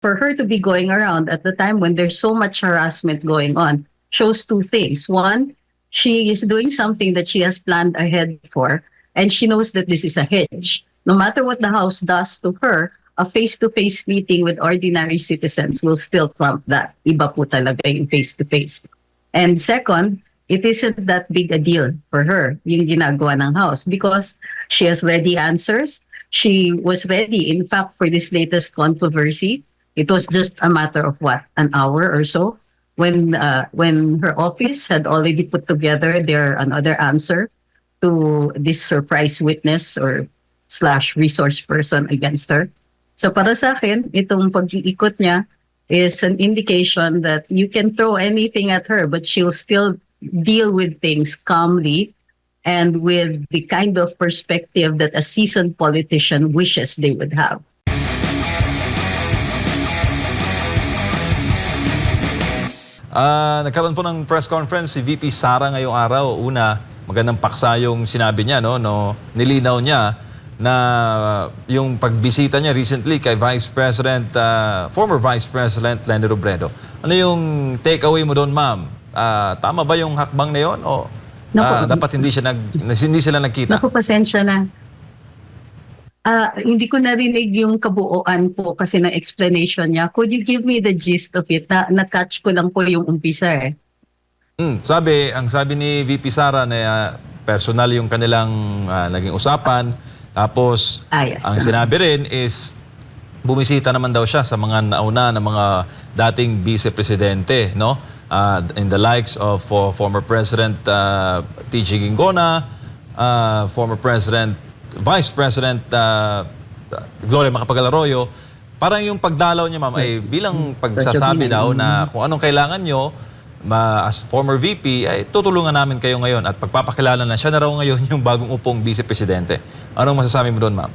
for her to be going around at the time when there's so much harassment going on shows two things. One, she is doing something that she has planned ahead for, and she knows that this is a hedge. No matter what the House does to her, a face-to-face meeting with ordinary citizens will still trump that. Iba po talaga yung face-to-face. And second, it isn't that big a deal for her, yung ginagawa ng House, because she has ready answers. She was ready, in fact, for this latest controversy. It was just a matter of what, an hour or so, when her office had already put together their another answer to this surprise witness or slash resource person against her. So para sa akin, itong pag-iikot niya is an indication that you can throw anything at her, but she'll still deal with things calmly and with the kind of perspective that a seasoned politician wishes they would have. Nagkaroon po ng press conference si VP Sara ngayong araw. Una, magandang paksa yung sinabi niya, no, nilinaw niya na yung pagbisita niya recently kay former Vice President Leni Robredo. Ano yung takeaway mo doon, ma'am? Tama ba yung hakbang na yun? O dapat hindi sila nagkita? Naku, pasensya na. Hindi ko narinig yung kabuuan po kasi ng explanation niya. Could you give me the gist of it? Na-catch ko lang po yung umpisa eh. Ang sabi ni VP Sara na personal yung kanilang naging usapan. Tapos, yes. ang sinabi rin is, bumisita naman daw siya sa mga nauna na mga dating vice-presidente, no? In the likes of former President T.G. Ginggona, former Vice President Gloria Macapagal Arroyo. Parang yung pagdalaw niya, ma'am, ay bilang pagsasabi daw na kung anong kailangan nyo, as former VP, ay tutulungan namin kayo ngayon at pagpapakilala na siya na raw ngayon yung bagong upong vice-presidente. Anong masasabi mo doon, ma'am?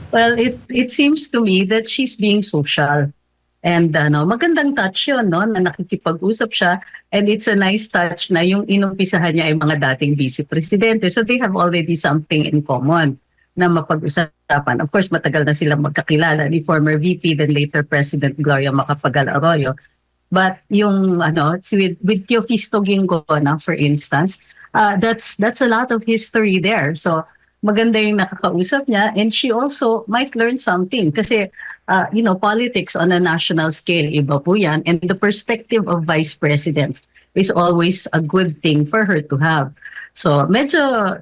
Well, it seems to me that she's being social. And magandang touch yun, no, na nakikipag-usap siya. And it's a nice touch na yung inumpisahan niya ay mga dating vice-presidente. So they have already something in common na mapag-usapan. Of course, matagal na silang magkakilala ni former VP, then later President Gloria Macapagal Arroyo. But yung with Teofisto Ginggona, for instance, that's a lot of history there. So maganda yung nakakausap niya, and she also might learn something kasi politics on a national scale, iba po yan, and the perspective of vice presidents is always a good thing for her to have. So medyo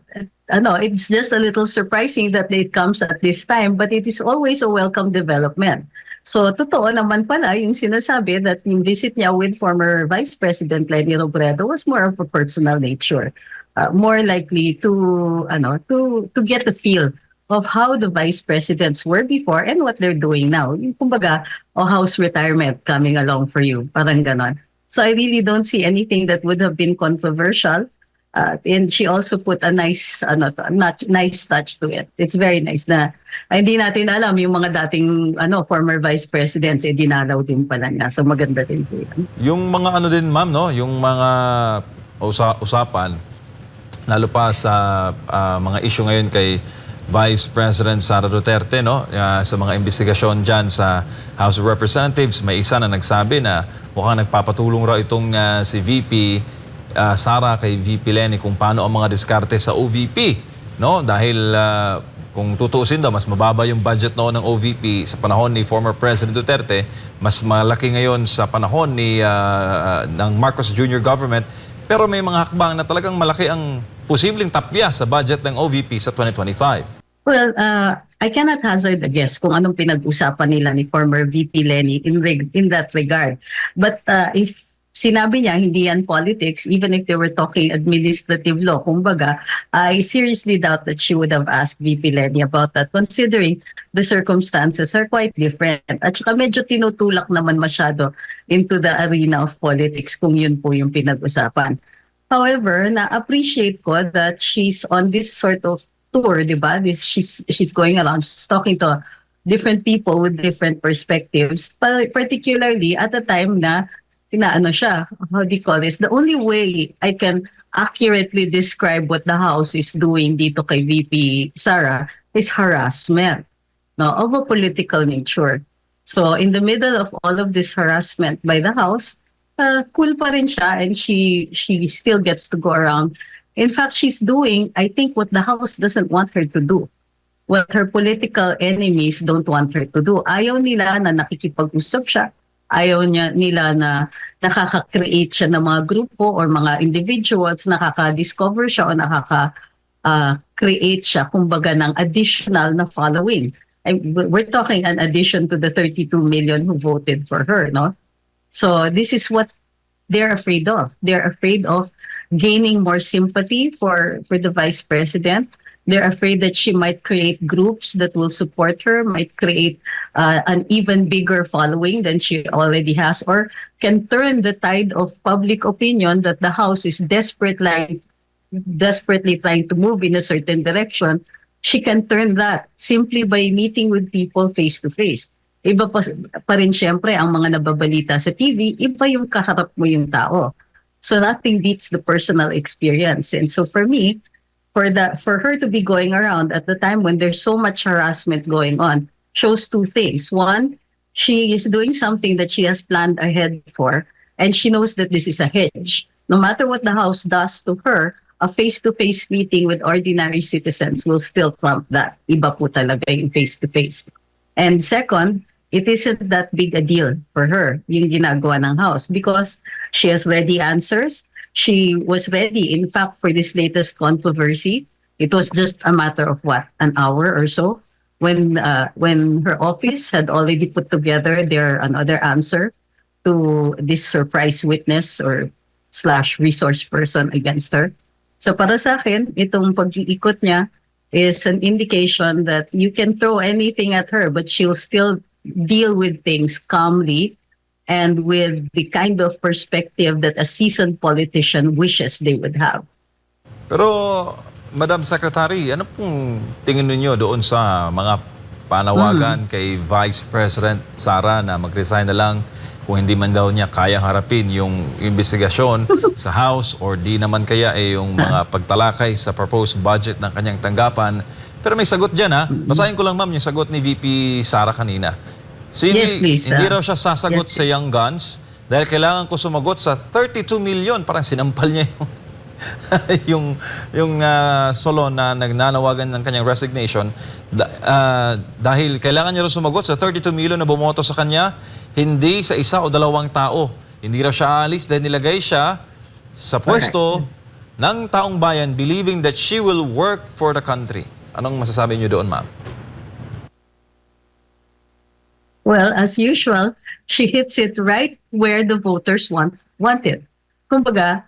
it's just a little surprising that it comes at this time, but it is always a welcome development. So totoo naman pala yung sinasabi that yung visit niya with former Vice President Leni Robredo was more of a personal nature. More likely to get the feel of how the vice presidents were before and what they're doing now. Yung kumbaga, house retirement coming along for you, parang ganon. So I really don't see anything that would have been controversial. And she also put a nice touch to it. It's very nice na hindi natin alam yung mga dating former vice presidents dinalaw din pala niya. So maganda din po yan. Yung mga din, ma'am, no, yung mga usapan lalo pa sa mga issue ngayon kay Vice President Sara Duterte, no? Sa mga investigasyon dyan sa House of Representatives, may isa na nagsabi na mukhang nagpapatulong raw itong si VP Sara kay VP Leni kung paano ang mga diskarte sa OVP, no? Dahil kung tutuusin daw, mas mababa yung budget noon ng OVP sa panahon ni former President Duterte, mas malaki ngayon sa panahon ng Marcos Jr. government. Pero may mga hakbang na talagang malaki ang posibleng tapya sa budget ng OVP sa 2025. Well, I cannot hazard a guess kung anong pinag-usapan nila ni former VP Leni in that regard. But if sinabi niya hindi yan politics, even if they were talking administrative law, kumbaga, I seriously doubt that she would have asked VP Leni about that, considering the circumstances are quite different. At saka medyo tinutulak naman masyado into the arena of politics kung yun po yung pinag-usapan. However, na-appreciate ko that she's on this sort of tour, di ba? She's going around, she's talking to different people with different perspectives, particularly at a time na siya, how do you call this? The only way I can accurately describe what the House is doing dito kay VP Sara is harassment. no, of a political nature. So in the middle of all of this harassment by the House, cool pa rin siya, and she still gets to go around. In fact, she's doing, I think, what the House doesn't want her to do. What her political enemies don't want her to do. Ayaw nila na nakikipag-usap siya. Ayaw nila na nakaka-create siya ng mga grupo or mga individuals, nakaka-discover siya o nakaka-create siya, kumbaga, ng additional na following. We're talking an addition to the 32 million who voted for her, no? So this is what they're afraid of. They're afraid of gaining more sympathy for the vice president. They're afraid that she might create groups that will support her, might create an even bigger following than she already has, or can turn the tide of public opinion that the House is desperately trying to move in a certain direction. She can turn that simply by meeting with people face to face. Iba pa rin siyempre ang mga nababalita sa TV, iba yung kaharap mo yung tao. So nothing beats the personal experience. And so for me, for her to be going around at the time when there's so much harassment going on shows two things. One, she is doing something that she has planned ahead for, and she knows that this is a hedge. No matter what the House does to her, a face-to-face meeting with ordinary citizens will still trump that. Iba po talaga yung face-to-face. And second, it isn't that big a deal for her, yung ginagawa ng House, because she has ready answers. She was ready, in fact, for this latest controversy. It was just a matter of an hour or so, when her office had already put together another answer to this surprise witness or / resource person against her. So para sa akin, itong pag-iikot niya is an indication that you can throw anything at her, but she'll still deal with things calmly and with the kind of perspective that a seasoned politician wishes they would have. Pero, Madam Secretary, ano pong tingin ninyo doon sa mga panawagan kay Vice President Sara na mag-resign na lang kung hindi man daw niya kayang harapin yung investigasyon sa House, or di naman kaya yung mga pagtalakay sa proposed budget ng kanyang tanggapan? Pero may sagot dyan, ha? Basahin ko lang, ma'am, yung sagot ni VP Sara kanina. Yes, please. Hindi raw siya sasagot Yes, sa Young Guns dahil kailangan ko sumagot sa 32 million. Parang sinampal niya yung solo na nagnanawagan ng kanyang resignation. Dahil kailangan niya raw sumagot sa 32 million na bumoto sa kanya, hindi sa isa o dalawang tao. Hindi raw siya alis dahil nilagay siya sa pwesto ng taong bayan, believing that she will work for the country. Anong masasabi niyo doon, ma'am? Well, as usual, she hits it right where the voters want it. Kumbaga,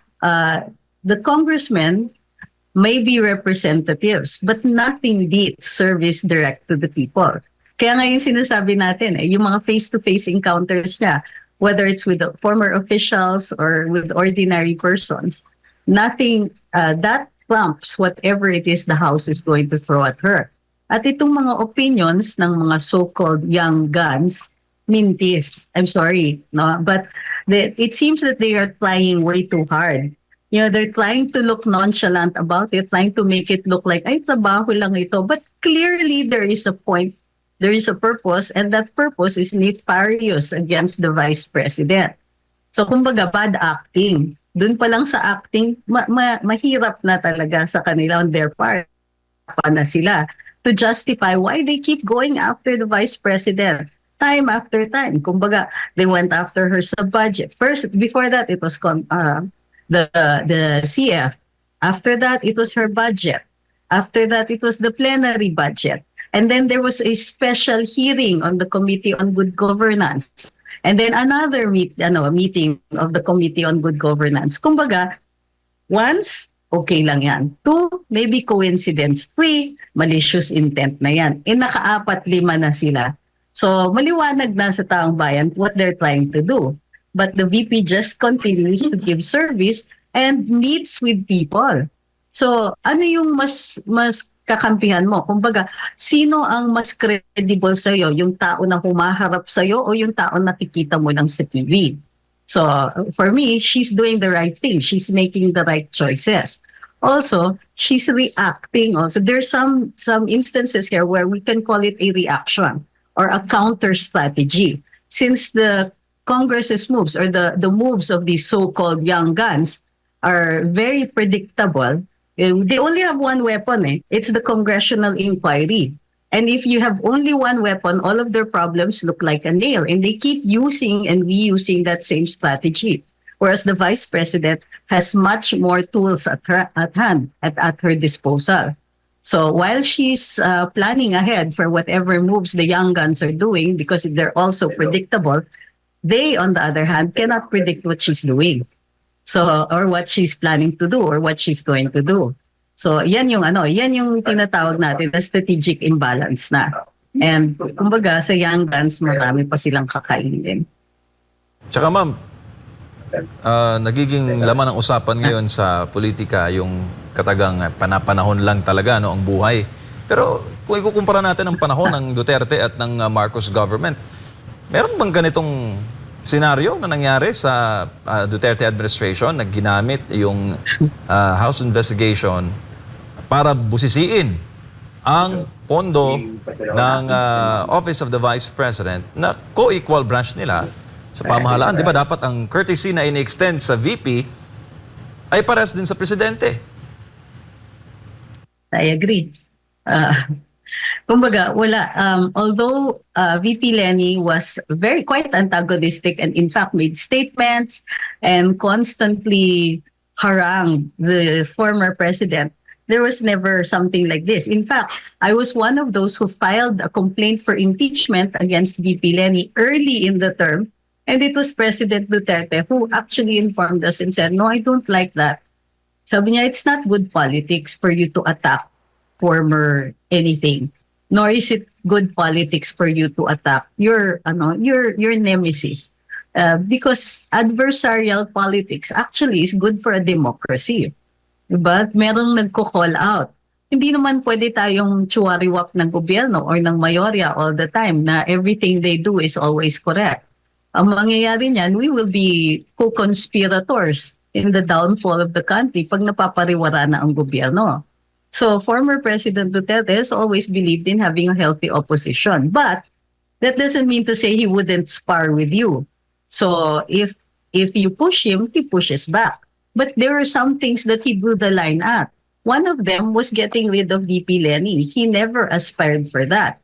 the congressmen may be representatives, but nothing beats service direct to the people. Kaya ngayon sinasabi natin, yung mga face-to-face encounters niya, whether it's with the former officials or with ordinary persons, nothing that trumps whatever it is the House is going to throw at her. At itong mga opinions ng mga so-called young guns, mintis. I'm sorry, no, but it seems that they are trying way too hard. You know, they're trying to look nonchalant about it, trying to make it look like, ay, trabaho lang ito. But clearly there is a point, there is a purpose, and that purpose is nefarious against the Vice President. So kumbaga, bad acting. Doon pa lang sa acting, mahirap na talaga sa kanila on their part. Pa na sila to justify why they keep going after the Vice President time after time. Kumbaga, they went after her sa budget. First, before that, it was the CF. After that, it was her budget. After that, it was the plenary budget. And then there was a special hearing on the Committee on Good Governance. And then another meeting of the Committee on Good Governance. Kumbaga, once, okay lang yan. 2, maybe coincidence. 3, malicious intent na yan. Naka-4-5 na sila. So, maliwanag na sa taong bayan what they're trying to do. But the VP just continues to give service and meets with people. So, ano yung mas kakampihan mo? Kumbaga, sino ang mas credible sa'yo? Yung tao na humaharap sa'yo o yung tao na nakikita mo lang sa TV? So, for me, she's doing the right thing. She's making the right choices. Also, she's reacting also. There's some instances here where we can call it a reaction or a counter strategy. Since the Congress's moves or the moves of these so-called young guns are very predictable, they only have one weapon. It's the congressional inquiry. And if you have only one weapon, all of their problems look like a nail. And they keep using and reusing that same strategy. Whereas the vice president has much more tools at hand, at her disposal. So while she's planning ahead for whatever moves the young guns are doing, because they're also predictable, they, on the other hand, cannot predict what she's doing. So, or what she's planning to do or what she's going to do. So, yan yung tinatawag natin na strategic imbalance na. And kumbaga sa young guns, marami pa silang kakainin. Tsaka ma'am, nagiging laman ng usapan ngayon sa politika yung katagang panapanahon lang talaga no, ang buhay. Pero kung ikukumpara natin ang panahon ng Duterte at ng Marcos government, meron bang ganitong senaryo na nangyari sa Duterte administration na ginamit yung House investigation para busisiin ang pondo ng Office of the Vice President na co-equal branch nila sa pamahalaan? Di ba dapat ang courtesy na ini-extend sa VP ay pares din sa Presidente? I agree. Kumbaga, wala. Although VP Lenny was quite antagonistic and in fact made statements and constantly harangued the former president, there was never something like this. In fact, I was one of those who filed a complaint for impeachment against VP Lenny early in the term. And it was President Duterte who actually informed us and said, no, I don't like that. Sabi niya, it's not good politics for you to attack former anything. Nor is it good politics for you to attack your nemesis. Because adversarial politics actually is good for a democracy. Diba? Merong nagko-call out. Hindi naman pwede tayong tsuwariwak ng gobyerno or ng mayorya all the time na everything they do is always correct. Ang mangyayari niyan, we will be co-conspirators in the downfall of the country pag napapariwara na ang gobyerno. So former President Duterte has always believed in having a healthy opposition. But that doesn't mean to say he wouldn't spar with you. So if you push him, he pushes back. But there are some things that he drew the line at. One of them was getting rid of VP Lenny. He never aspired for that.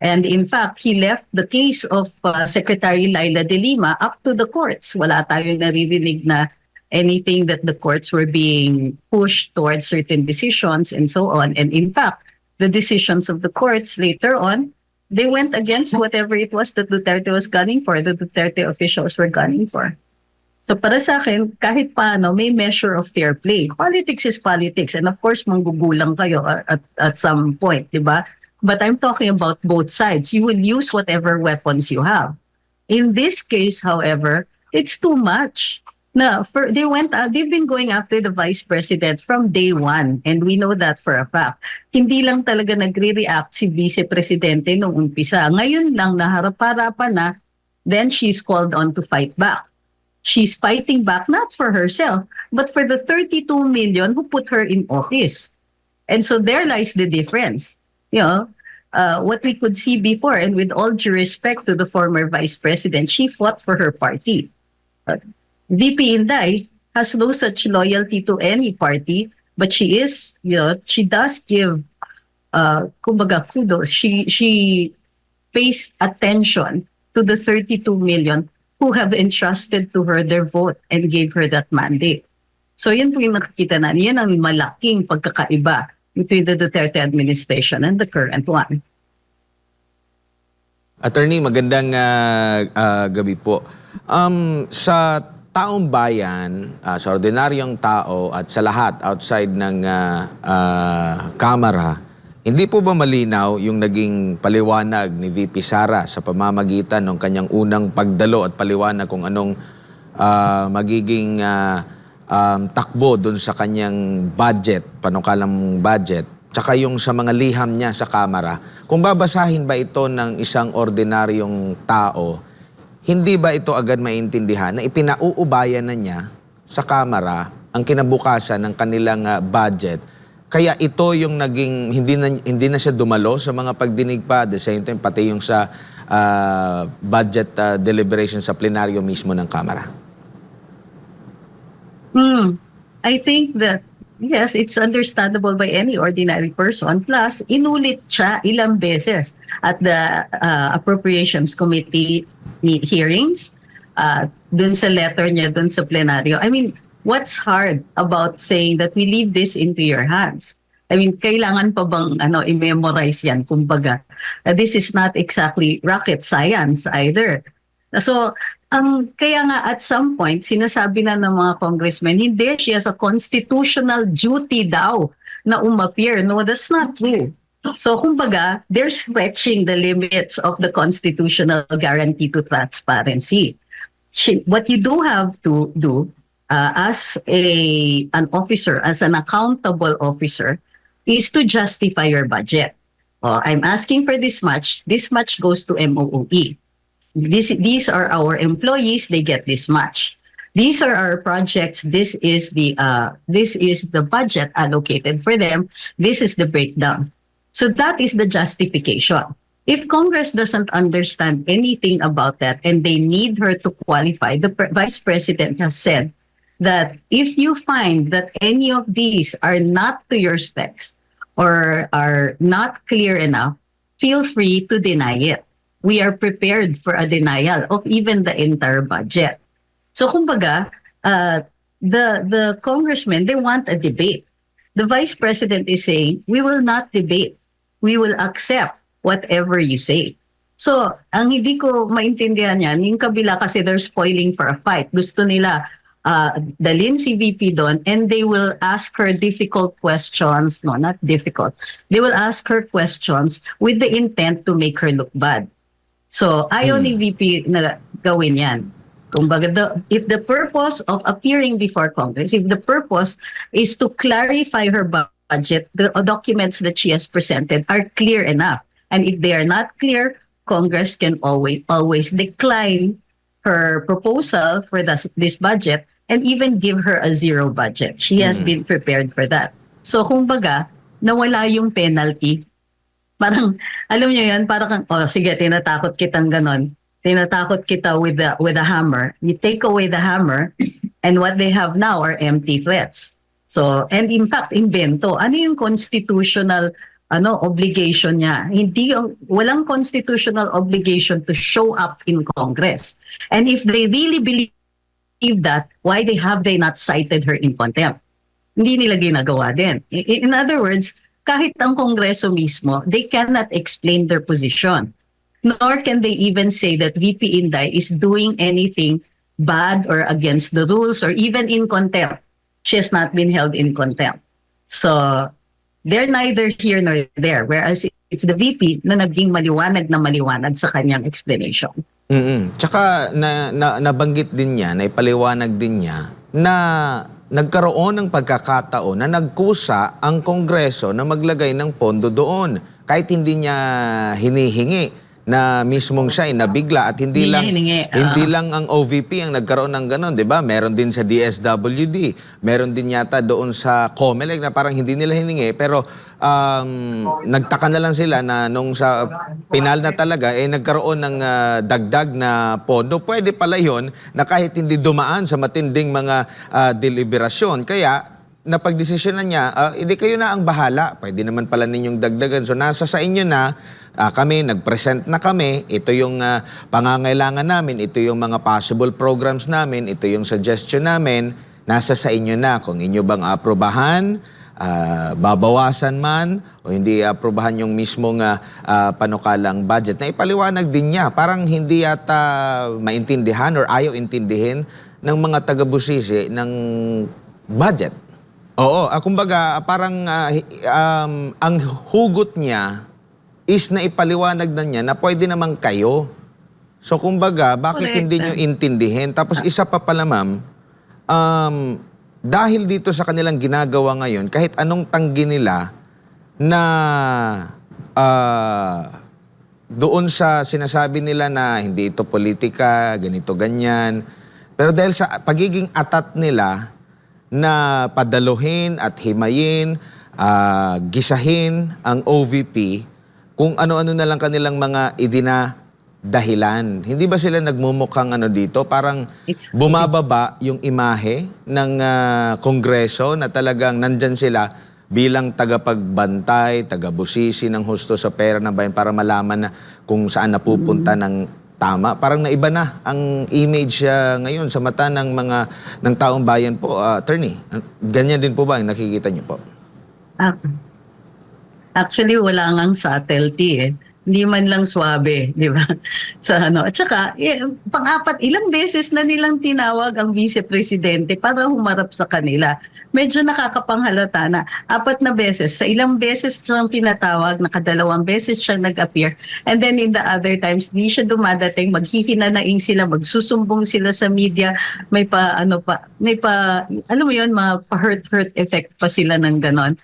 And in fact, he left the case of Secretary Laila de Lima up to the courts. Wala tayong naririnig na anything that the courts were being pushed towards certain decisions and so on. And in fact, the decisions of the courts later on, they went against whatever it was that Duterte was gunning for, the Duterte officials were gunning for. So para sa akin, kahit paano, may measure of fair play. Politics is politics. And of course, manggugulang kayo at some point, di ba? But I'm talking about both sides. You will use whatever weapons you have. In this case, however, it's too much. They've been going after the vice president from day one, and we know that for a fact. Hindi lang talaga nagre-react si vice presidente nung umpisa. Ngayon lang naharap-harapan na, then she's called on to fight back. She's fighting back not for herself, but for the 32 million who put her in office. And so there lies the difference. You know, what we could see before, and with all due respect to the former vice president, she fought for her party. VP Inday has no such loyalty to any party, but she does give, kumbaga, kudos. She pays attention to the 32 million who have entrusted to her their vote and gave her that mandate. So yan po yung nakikita na, yan ang malaking pagkakaiba between the Duterte administration and the current one. Attorney, magandang gabi po. Sa taong bayan, sa ordinaryong tao at sa lahat outside ng Kamara, hindi po ba malinaw yung naging paliwanag ni VP Sara sa pamamagitan ng kanyang unang pagdalo at paliwanag kung anong magiging takbo dun sa kanyang budget, panukalang budget, tsaka yung sa mga liham niya sa Kamara, kung babasahin ba ito ng isang ordinaryong tao, hindi ba ito agad maintindihan na ipinauubayan na niya sa Kamara ang kinabukasan ng kanilang budget. Kaya ito yung naging hindi na siya dumalo sa mga pagdinig pa, at the same time pati yung sa budget deliberation sa plenaryo mismo ng Kamara. I think that, yes, it's understandable by any ordinary person. Plus, inulit siya ilang beses at the Appropriations Committee hearings, dun sa letter niya, dun sa plenaryo. I mean, what's hard about saying that we leave this into your hands? I mean, kailangan pa bang i-memorize yan? Kumbaga, this is not exactly rocket science either. So, kaya nga at some point, sinasabi na ng mga congressmen, hindi, she has a constitutional duty daw na umappear. No, that's not true. So, kumbaga, they're stretching the limits of the constitutional guarantee to transparency. What you do have to do as an officer, as an accountable officer, is to justify your budget. I'm asking for this much goes to MOOE. These are our employees, they get this much. These are our projects, this is the budget allocated for them, this is the breakdown. So that is the justification. If Congress doesn't understand anything about that and they need her to qualify, the Vice President has said that if you find that any of these are not to your specs or are not clear enough, feel free to deny it. We are prepared for a denial of even the entire budget. So kumbaga, the congressmen, they want a debate. The Vice President is saying, we will not debate. We will accept whatever you say. So, ang hindi ko maintindihan yan, yung kabila kasi they're spoiling for a fight. Gusto nila dalhin si VP doon and they will ask her difficult questions. No, not difficult. They will ask her questions with the intent to make her look bad. So, ayaw ni VP na gawin yan. Kumbaga, if the purpose of appearing before Congress, if the purpose is to clarify her budget, the documents that she has presented are clear enough. And if they are not clear, Congress can always decline her proposal for this budget and even give her a zero budget. She has been prepared for that. So, kumbaga, nawala yung penalty. Parang, alam niyo yan, parang, sige, tinatakot kitang ganon. Tinatakot kita with a hammer. You take away the hammer, and what they have now are empty threats. So, and in fact, invento. Ano yung constitutional obligation niya? Walang constitutional obligation to show up in Congress. And if they really believe that, why have they not cited her in contempt? Hindi nila ginagawa din. In other words, kahit ang Kongreso mismo, they cannot explain their position. Nor can they even say that VP Inday is doing anything bad or against the rules or even in contempt. She has not been held in contempt. So, they're neither here nor there. Whereas it's the VP na naging maliwanag na maliwanag sa kanyang explanation. Tsaka nabanggit din niya, naipaliwanag din niya na nagkaroon ng pagkakataon na nagkusa ang Kongreso na maglagay ng pondo doon. Kahit hindi niya hinihingi na mismong siya ay nabigla at hindi lang ang OVP ang nagkaroon ng ganon, 'di ba? Meron din sa DSWD, meron din yata doon sa COMELEC na parang hindi nila hiningi pero nagtaka na lang sila na nung sa final na talaga nagkaroon ng dagdag na pondo. Pwede pala 'yon na kahit hindi dumaan sa matinding mga deliberasyon. Kaya napagdesisyonan niya, hindi kayo na ang bahala. Pwede naman pala ninyong dagdagan. So nasa sa inyo na, kami, nag-present na kami. Ito yung pangangailangan namin. Ito yung mga possible programs namin. Ito yung suggestion namin. Nasa sa inyo na kung inyo bang aprobahan, babawasan man, o hindi aprobahan yung mismong panukalang budget. Na ipaliwanag din niya. Parang hindi yata maintindihan or ayaw intindihin ng mga taga-busisi ng budget. Oo, kumbaga parang ang hugot niya is na ipaliwanag na niya na pwede naman kayo. So kumbaga, bakit hindi nyo intindihin? Tapos isa pa pala ma'am, dahil dito sa kanilang ginagawa ngayon, kahit anong tanggi nila na doon sa sinasabi nila na hindi ito politika, ganito, ganyan. Pero dahil sa pagiging atat nila, na padaluhin at himayin, gisahin ang OVP kung ano-ano na lang kanilang mga dahilan. Hindi ba sila nagmumukhang dito? Parang It's- bumababa yung imahe ng Kongreso na talagang nandyan sila bilang tagapagbantay, tagabusisi ng husto sa pera ng bayan para malaman na kung saan napupunta ng tama. Parang naiba na ang image ngayon sa mata ng taong bayan po. Attorney, ganyan din po ba ang nakikita niyo po? Ah, Actually, wala ngang subtlety eh. Hindi man lang swabe, di ba? At saka, pang-apat, ilang beses na nilang tinawag ang vice presidente para humarap sa kanila. Medyo nakakapanghalata na 4 na beses. Sa ilang beses siyang tinatawag, nakadalawang beses siyang nag-appear. And then in the other times, di siya dumadating, maghihinanaing sila, magsusumbong sila sa media, alam mo yun, mga pa-hurt effect pa sila ng ganon.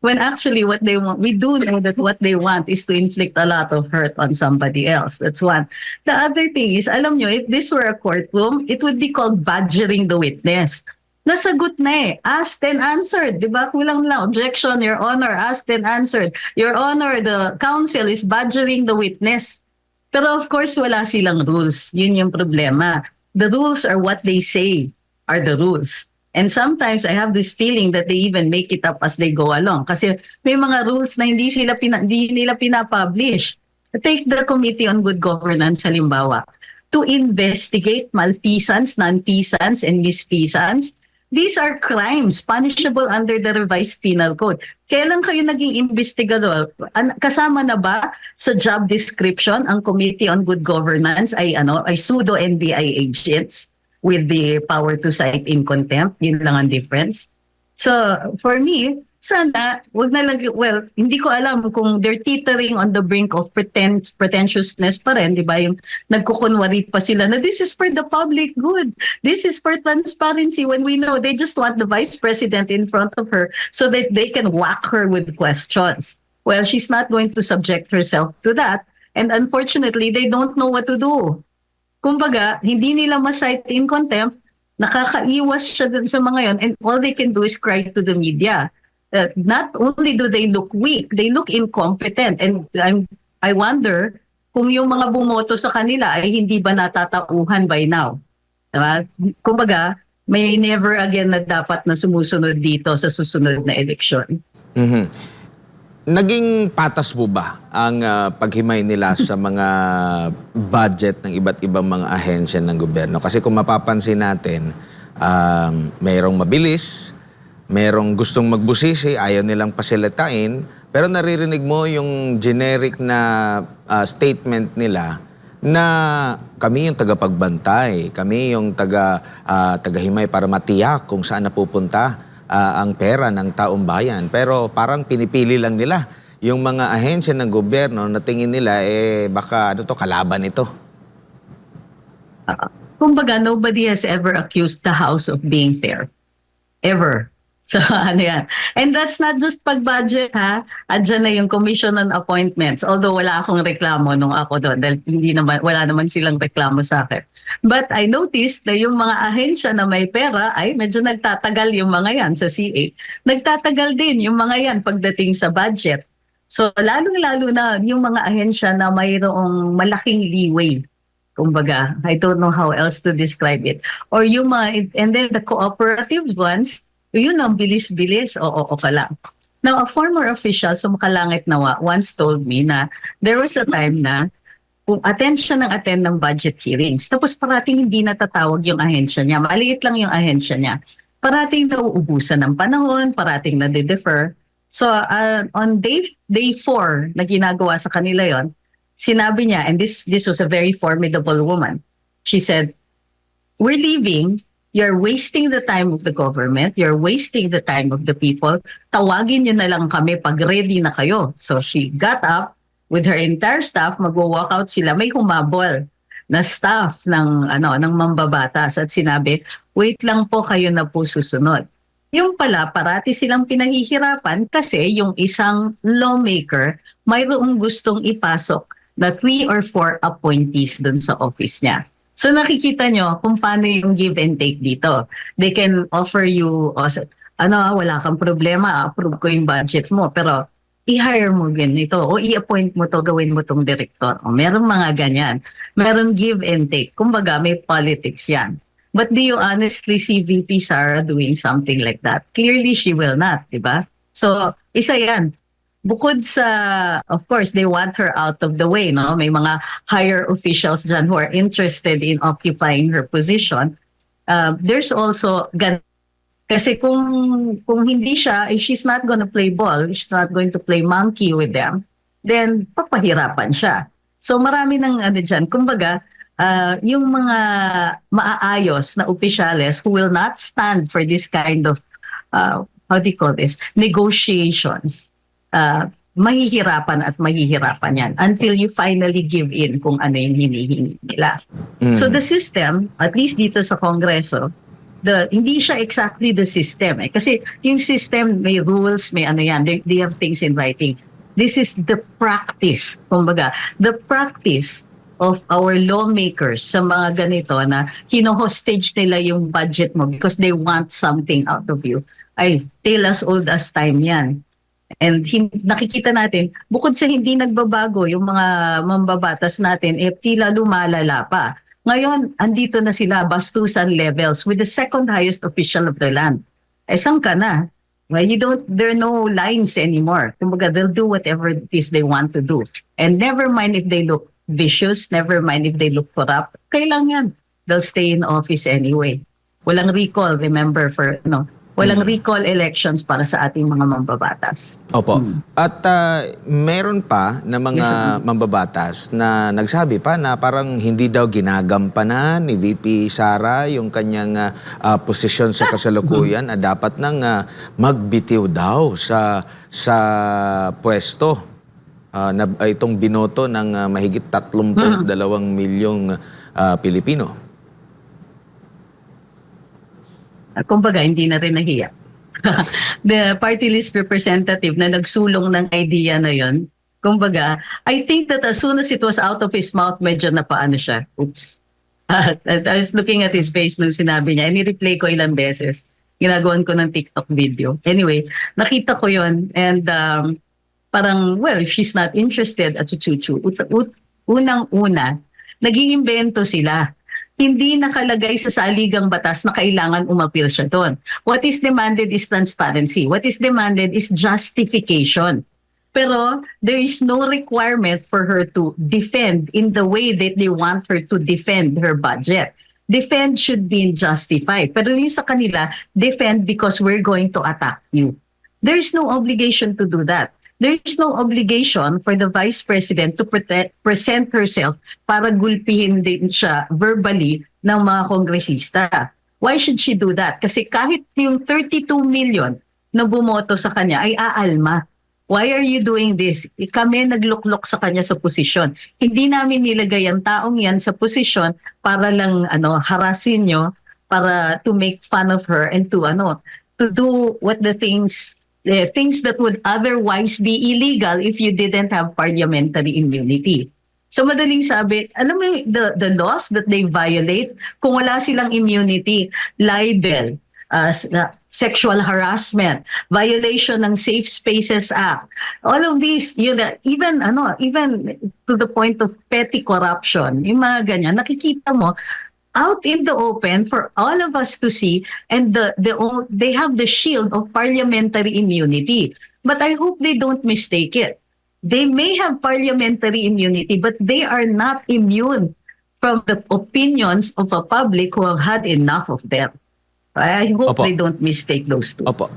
When actually what they want, we do know that what they want is to inflict a lot of hurt on somebody else. That's one. The other thing is, alam nyo, if this were a courtroom, it would be called badgering the witness. Nasagot na eh. Asked and answered. Di ba? Kulang lang. Objection, Your Honor. Asked and answered. Your Honor, the counsel is badgering the witness. Pero of course, wala silang rules. Yun yung problema. The rules are what they say are the rules. And sometimes I have this feeling that they even make it up as they go along. Kasi may mga rules na hindi nila pinapublish. Take the Committee on Good Governance, halimbawa. To investigate malfeasance, nonfeasance, and misfeasance. These are crimes punishable under the revised penal code. Kailan kayo naging investigador? Kasama na ba sa job description ang Committee on Good Governance ay pseudo NBI agents with the power to cite in contempt? Yun lang ang difference. So for me, sana wag na lang, hindi ko alam kung they're teetering on the brink of pretentiousness pa rin, di ba? Yung nagkukunwari pa sila na this is for the public good. This is for transparency, when we know they just want the vice president in front of her so that they can whack her with questions. Well, she's not going to subject herself to that. And unfortunately, they don't know what to do. Kumbaga, hindi nila ma-cite in contempt, nakakaiwas siya dun sa mga yon, and all they can do is cry to the media. Not only do they look weak, they look incompetent. And I wonder kung yung mga bumoto sa kanila ay hindi ba natatauhan by now. Diba? Kumbaga, may never again na dapat na sumusunod dito sa susunod na eleksyon. Mhm. Naging patas po ba ang paghimay nila sa mga budget ng iba't ibang mga ahensya ng gobyerno? Kasi kung mapapansin natin, mayroong mabilis, mayroong gustong magbusisi, ayaw nilang pasilitain, pero naririnig mo yung generic na statement nila na kami yung tagapagbantay, kami yung tagahimay para matiyak kung saan napupunta ang pera ng taong bayan. Pero parang pinipili lang nila yung mga ahensya ng gobyerno na tingin nila baka kalaban ito. Kumbaga, nobody has ever accused the House of being fair. Ever. So, yan. And that's not just pag-budget, ha? Andyan na yung Commission on Appointments. Although wala akong reklamo nung ako doon dahil wala naman silang reklamo sa akin. But I noticed na yung mga ahensya na may pera ay medyo nagtatagal yung mga yan sa CA. Nagtatagal din yung mga yan pagdating sa budget. So, lalong-lalo na yung mga ahensya na mayroong malaking leeway. Kumbaga, I don't know how else to describe it. Or yung and then the cooperative ones, yun ang bilis-bilis, oo ka lang. Now, a former official, sumakalangit nawa, once told me na there was a time na kung attend ng budget hearings, tapos parating hindi natatawag yung ahensya niya, maliit lang yung ahensya niya, parating nauubusan ng panahon, parating na-defer. So, on day 4 na ginagawa sa kanila yon, sinabi niya, and this was a very formidable woman, she said, "We're leaving. You're wasting the time of the government. You're wasting the time of the people. Tawagin niyo na lang kami pag ready na kayo." So she got up with her entire staff, mag-walk out sila. May humabol na staff ng mambabatas at sinabi, "Wait lang po, kayo na po susunod." Yung pala, parati silang pinahihirapan kasi yung isang lawmaker mayroong gustong ipasok na 3 or 4 appointees dun sa office niya. So nakikita nyo kung paano yung give and take dito. They can offer you, wala kang problema, approve ko yung budget mo, pero i-hire mo ganito o i-appoint mo to, gawin mo tong director. O merong mga ganyan. Meron give and take. Kumbaga, may politics yan. But do you honestly see VP Sara doing something like that? Clearly, she will not, di ba? So, isa yan. Bukod sa, of course, they want her out of the way, no? May mga higher officials dyan who are interested in occupying her position. There's also, kasi kung hindi siya, if she's not gonna play ball, she's not going to play monkey with them, then papahirapan siya. So marami ng dyan. Kumbaga, yung mga maaayos na opisyales who will not stand for this kind of, how do you call this, negotiations, mahihirapan at mahihirapan yan until you finally give in kung ano yung hinihingi nila. So the system, at least dito sa Kongreso, hindi siya exactly the system. Kasi yung system, may rules, may ano yan, they have things in writing. This is the practice. Kumbaga, the practice of our lawmakers sa mga ganito na hino-hostage nila yung budget mo because they want something out of you. Ay, tale as old as time yan. And nakikita natin, bukod sa hindi nagbabago yung mga mambabatas natin, tila lumalala pa. Ngayon, andito na sila, bastusan levels with the second highest official of the land. Saan ka na? Well, there are no lines anymore. Kumbaga, they'll do whatever it is they want to do. And never mind if they look vicious, never mind if they look corrupt, kailan yan? They'll stay in office anyway. Walang recall, remember, walang recall elections para sa ating mga mambabatas. Opo. At meron pa na mga mambabatas na nagsabi pa na parang hindi daw ginagampanan ni VP Sara yung kanyang posisyon sa kasalukuyan at dapat nang magbitiw daw sa pwesto na itong binoto ng mahigit 32 milyong Pilipino. Kumbaga, hindi na rin nahiya. The party list representative na nagsulong ng idea na yon, kumbaga, I think that as soon as it was out of his mouth, medyo napaano siya. Oops. I was looking at his face nung sinabi niya. I-replay ko ilang beses. Ginagawan ko ng TikTok video. Anyway, nakita ko yon and parang, well, if she's not interested at unang-una, nag-iimbento sila. Hindi nakalagay sa saligang batas na kailangan umapil siya doon. What is demanded is transparency. What is demanded is justification. Pero there is no requirement for her to defend in the way that they want her to defend her budget. Defend should be justify. Pero yung sa kanila, defend because we're going to attack you. There is no obligation to do that. There is no obligation for the Vice President to present herself para gulpihin din siya verbally ng mga kongresista. Why should she do that? Kasi kahit yung 32 million na bumoto sa kanya ay aalma. Why are you doing this? Kami nagluklok sa kanya sa posisyon. Hindi namin nilagay ang taong yan sa posisyon para lang harasin nyo, para to make fun of her and to do what the things that would otherwise be illegal if you didn't have parliamentary immunity. So madaling sabi, alam mo the laws that they violate, kung wala silang immunity, libel, sexual harassment, violation ng Safe Spaces Act, all of these, even to the point of petty corruption, yung mga ganyan, nakikita mo, out in the open for all of us to see, and they have the shield of parliamentary immunity. But I hope they don't mistake it. They may have parliamentary immunity, but they are not immune from the opinions of a public who have had enough of them. I hope Opo. they don't mistake those two. Opo.